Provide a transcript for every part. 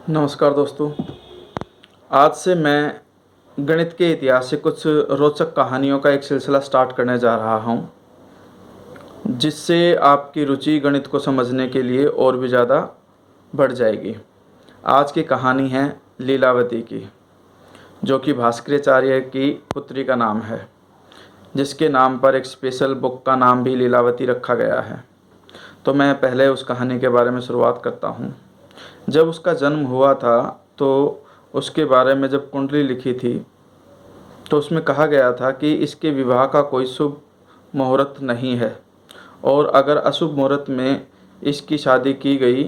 नमस्कार दोस्तों। आज से मैं गणित के इतिहास से कुछ रोचक कहानियों का एक सिलसिला स्टार्ट करने जा रहा हूँ, जिससे आपकी रुचि गणित को समझने के लिए और भी ज़्यादा बढ़ जाएगी। आज की कहानी है लीलावती की, जो कि भास्कराचार्य की पुत्री का नाम है, जिसके नाम पर एक स्पेशल बुक का नाम भी लीलावती रखा गया है। तो मैं पहले उस कहानी के बारे में शुरुआत करता हूँ। जब उसका जन्म हुआ था तो उसके बारे में जब कुंडली लिखी थी तो उसमें कहा गया था कि इसके विवाह का कोई शुभ मुहूर्त नहीं है, और अगर अशुभ मुहूर्त में इसकी शादी की गई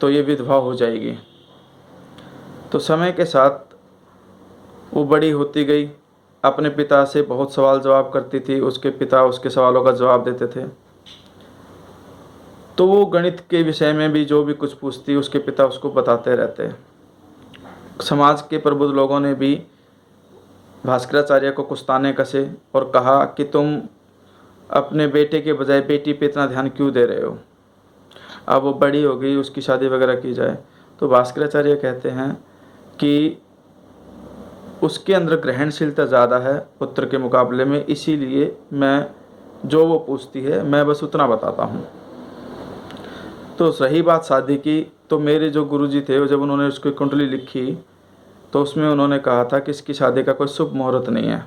तो ये विधवा हो जाएगी। तो समय के साथ वो बड़ी होती गई, अपने पिता से बहुत सवाल जवाब करती थी, उसके पिता उसके सवालों का जवाब देते थे। तो वो गणित के विषय में भी जो भी कुछ पूछती उसके पिता उसको बताते रहते। समाज के प्रबुद्ध लोगों ने भी भास्कराचार्य को कुस्ताने कसे और कहा कि तुम अपने बेटे के बजाय बेटी पे इतना ध्यान क्यों दे रहे हो। अब वो बड़ी हो गई, उसकी शादी वगैरह की जाए। तो भास्कराचार्य कहते हैं कि उसके अंदर ग्रहणशीलता ज़्यादा है पुत्र के मुकाबले में, इसीलिए मैं जो वो पूछती है मैं बस उतना बताता हूँ। तो रही बात शादी की, तो मेरे जो गुरुजी थे जब उन्होंने उसकी कुंडली लिखी तो उसमें उन्होंने कहा था कि इसकी शादी का कोई शुभ मुहूर्त नहीं है,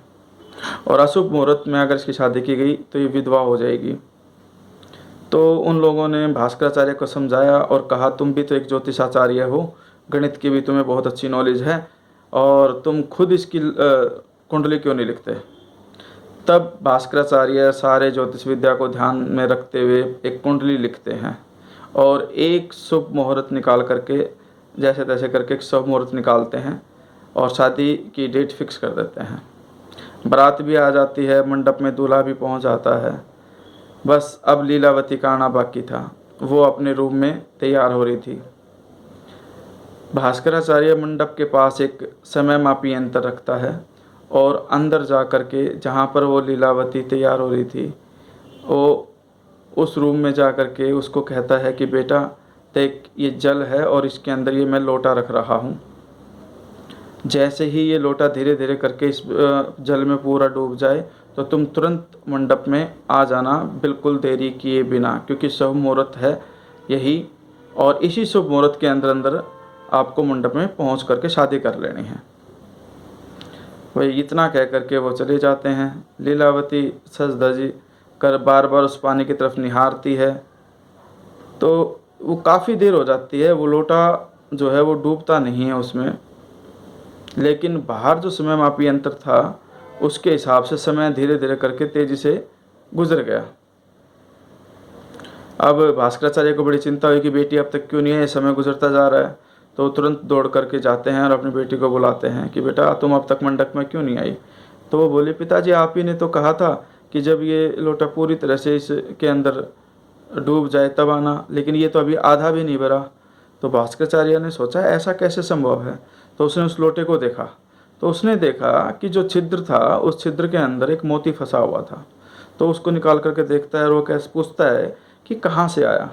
और अशुभ मुहूर्त में अगर इसकी शादी की गई तो ये विधवा हो जाएगी। तो उन लोगों ने भास्कराचार्य को समझाया और कहा तुम भी तो एक ज्योतिषाचार्य हो, गणित की भी तुम्हें बहुत अच्छी नॉलेज है, और तुम खुद इसकी कुंडली क्यों नहीं लिखते। तब भास्कराचार्य सारे ज्योतिष विद्या को ध्यान में रखते हुए एक कुंडली लिखते हैं और एक शुभ मुहूर्त निकाल करके जैसे तैसे करके एक शुभ मुहूर्त निकालते हैं और शादी की डेट फिक्स कर देते हैं। बारात भी आ जाती है, मंडप में दूल्हा भी पहुंच जाता है। बस अब लीलावती का आना बाकी था। वो अपने रूम में तैयार हो रही थी। भास्कराचार्य मंडप के पास एक समय मापी यंत्र रखता है और अंदर जा कर के जहाँ पर वो लीलावती तैयार हो रही थी, वो उस रूम में जा कर के उसको कहता है कि बेटा देख, ये जल है और इसके अंदर ये मैं लोटा रख रहा हूँ। जैसे ही ये लोटा धीरे धीरे करके इस जल में पूरा डूब जाए तो तुम तुरंत मंडप में आ जाना, बिल्कुल देरी किए बिना, क्योंकि शुभ मुहूर्त है यही, और इसी शुभ मुहूर्त के अंदर अंदर आपको मंडप में पहुंच करके शादी कर लेनी है। वही इतना कह करके वो चले जाते हैं। लीलावती सज धजी कर बार बार उस पानी की तरफ निहारती है, तो वो काफ़ी देर हो जाती है। वो लोटा जो है वो डूबता नहीं है उसमें, लेकिन बाहर जो समय मापी यंत्र था उसके हिसाब से समय धीरे धीरे करके तेज़ी से गुजर गया। अब भास्कराचार्य को बड़ी चिंता हुई कि बेटी अब तक क्यों नहीं है, समय गुजरता जा रहा है। तो तुरंत दौड़ करके जाते हैं और अपनी बेटी को बुलाते हैं कि बेटा तुम अब तक मंडप में क्यों नहीं आई। तो वो बोली पिताजी आप ही ने तो कहा था कि जब ये लोटा पूरी तरह से इसके अंदर डूब जाए तब आना, लेकिन ये तो अभी आधा भी नहीं भरा। तो भास्कराचार्य ने सोचा ऐसा कैसे संभव है। तो उसने उस लोटे को देखा, तो उसने देखा कि जो छिद्र था उस छिद्र के अंदर एक मोती फंसा हुआ था। तो उसको निकाल करके देखता है और वो कैसे पूछता है कि कहाँ से आया।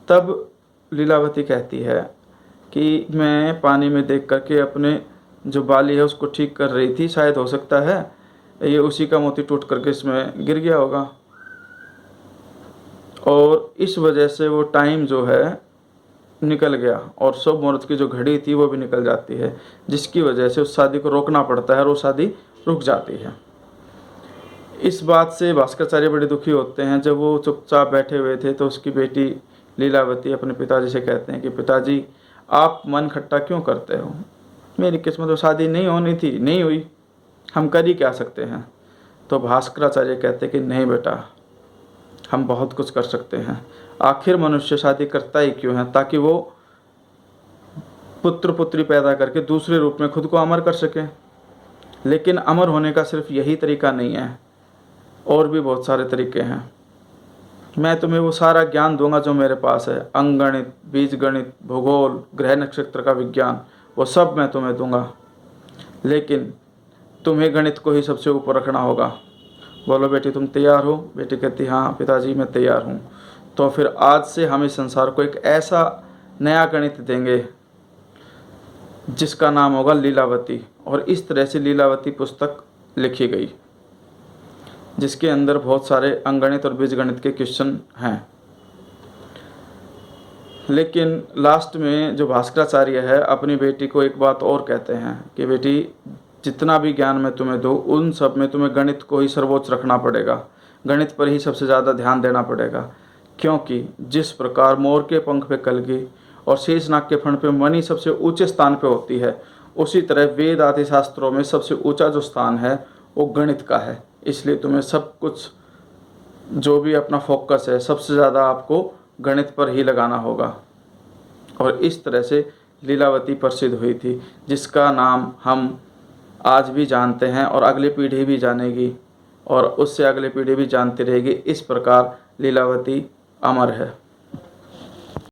तब लीलावती कहती है कि मैं पानी में देख करके अपने जो बाली है उसको ठीक कर रही थी, शायद हो सकता है ये उसी का मोती टूट करके इसमें गिर गया होगा, और इस वजह से वो टाइम जो है निकल गया और शुभ मुहूर्त की जो घड़ी थी वो भी निकल जाती है, जिसकी वजह से उस शादी को रोकना पड़ता है और वो शादी रुक जाती है। इस बात से भास्कराचार्य बड़े दुखी होते हैं। जब वो चुपचाप बैठे हुए थे तो उसकी बेटी लीलावती अपने पिताजी से कहते हैं कि पिताजी आप मन खट्टा क्यों करते हो, मेरी किस्मत में शादी नहीं होनी थी, नहीं हुई, हम कर ही क्या सकते हैं। तो भास्कराचार्य कहते कि नहीं बेटा, हम बहुत कुछ कर सकते हैं। आखिर मनुष्य शादी करता ही क्यों है, ताकि वो पुत्र पुत्री पैदा करके दूसरे रूप में खुद को अमर कर सके। लेकिन अमर होने का सिर्फ यही तरीका नहीं है, और भी बहुत सारे तरीके हैं। मैं तुम्हें वो सारा ज्ञान दूंगा जो मेरे पास है, अंकगणित, बीजगणित, भूगोल, ग्रह नक्षत्र का विज्ञान, वो सब मैं तुम्हें दूंगा, लेकिन तुम्हें गणित को ही सबसे ऊपर रखना होगा। बोलो बेटी तुम तैयार हो। बेटी कहती हाँ पिताजी मैं तैयार हूँ। तो फिर आज से हम इस संसार को एक ऐसा नया गणित देंगे जिसका नाम होगा लीलावती। और इस तरह से लीलावती पुस्तक लिखी गई, जिसके अंदर बहुत सारे अंगणित और बीजगणित के क्वेश्चन हैं। लेकिन लास्ट में जो भास्कराचार्य है अपनी बेटी को एक बात और कहते हैं कि बेटी, जितना भी ज्ञान मैं तुम्हें दूँ उन सब में तुम्हें गणित को ही सर्वोच्च रखना पड़ेगा, गणित पर ही सबसे ज़्यादा ध्यान देना पड़ेगा। क्योंकि जिस प्रकार मोर के पंख पे कलगी और शेषनाग के फण पे मणि सबसे ऊंचे स्थान पे होती है, उसी तरह वेद आदि शास्त्रों में सबसे ऊंचा जो स्थान है वो गणित का है। इसलिए तुम्हें सब कुछ जो भी अपना फोकस है सबसे ज़्यादा आपको गणित पर ही लगाना होगा। और इस तरह से लीलावती प्रसिद्ध हुई थी, जिसका नाम हम आज भी जानते हैं और अगली पीढ़ी भी जानेगी और उससे अगली पीढ़ी भी जानती रहेगी। इस प्रकार लीलावती अमर है।